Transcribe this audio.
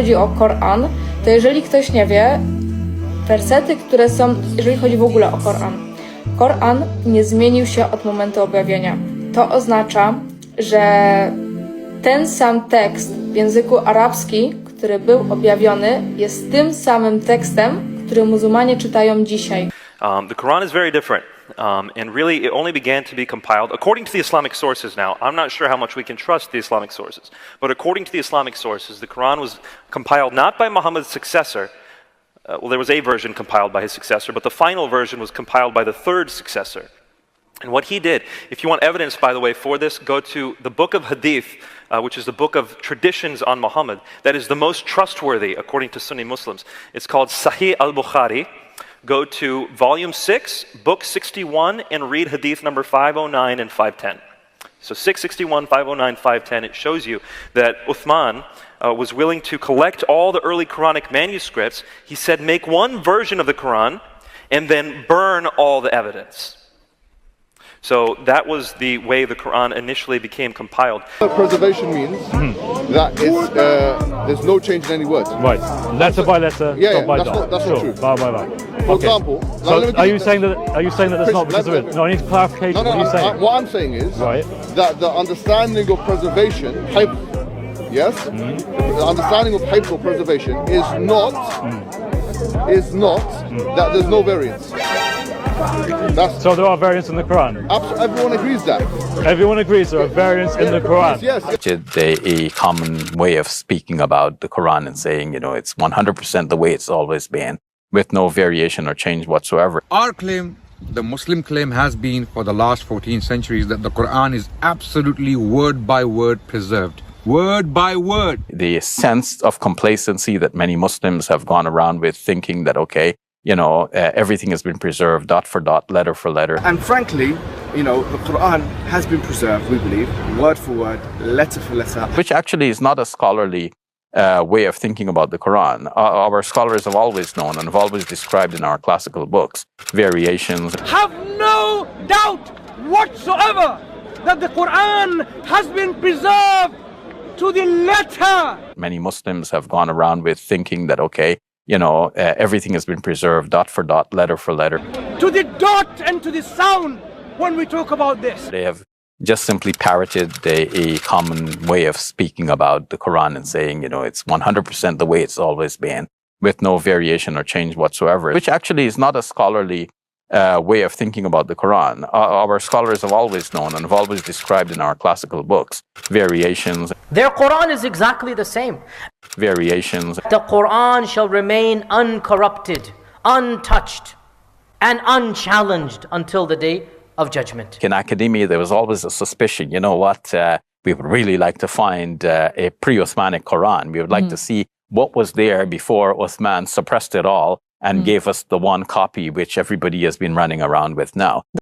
chodzi o Koran, to jeżeli ktoś nie wie, wersety, które są, jeżeli chodzi w ogóle o Koran, Koran nie zmienił się od momentu objawienia. To oznacza, że ten sam tekst w języku arabskim, który był objawiony, jest tym samym tekstem, który muzułmanie czytają dzisiaj. The Quran is very different, and really it only began to be compiled, according to the Islamic sources now. I'm not sure how much we can trust the Islamic sources, but according to the Islamic sources, the Quran was compiled not by Muhammad's successor. Well, there was a version compiled by his successor, but the final version was compiled by the third successor. And what he did, if you want evidence, by the way, for this, go to the book of Hadith, which is the book of traditions on Muhammad, that is the most trustworthy, according to Sunni Muslims. It's called Sahih al-Bukhari. Go to volume 6, book 61, and read Hadith number 509 and 510. So 661, 509, 510, it shows you that Uthman was willing to collect all the early Quranic manuscripts. He said, make one version of the Quran and then burn all the evidence. So that was the way the Quran initially became compiled. Preservation means that it's, there's no change in any words. Right, letter by letter, Yeah, dot by that's dot. not- that's not true. Bar by bar. For example, So let me are give you saying that there's not Chris, preservation? No, I need clarification. No, What are you saying? what I'm saying is Right. that the understanding of preservation, yes, the understanding of hifz or preservation is not that there's no variance. That's So there are variants in the Quran. everyone agrees that. Everyone agrees there are variants in the Quran. Yes. A common way of speaking about the Quran and saying, it's 100% the way it's always been, with no variation or change whatsoever. Our claim, the Muslim claim, has been for the last 14 centuries that the Quran is absolutely word by word preserved. Word by word. The sense of complacency that many Muslims have gone around with, thinking that, everything has been preserved, dot for dot, letter for letter. And frankly, the Quran has been preserved, we believe, word for word, letter for letter. Which actually is not a scholarly way of thinking about the Quran. Our scholars have always known and have always described in our classical books variations. Have no doubt whatsoever that the Quran has been preserved to the letter. Many Muslims have gone around with thinking that, everything has been preserved, dot for dot, letter for letter. To the dot and to the sound when we talk about this. They have just simply parroted a common way of speaking about the Quran and saying, it's 100% the way it's always been, with no variation or change whatsoever, which actually is not a scholarly way of thinking about the Quran. Our scholars have always known and have always described in our classical books variations. Their Quran is exactly the same. Variations. The Quran shall remain uncorrupted, untouched, and unchallenged until the day of judgment. In academia, there was always a suspicion, we would really like to find a pre-Uthmanic Quran. We would like to see what was there before Uthman suppressed it all and gave us the one copy which everybody has been running around with now.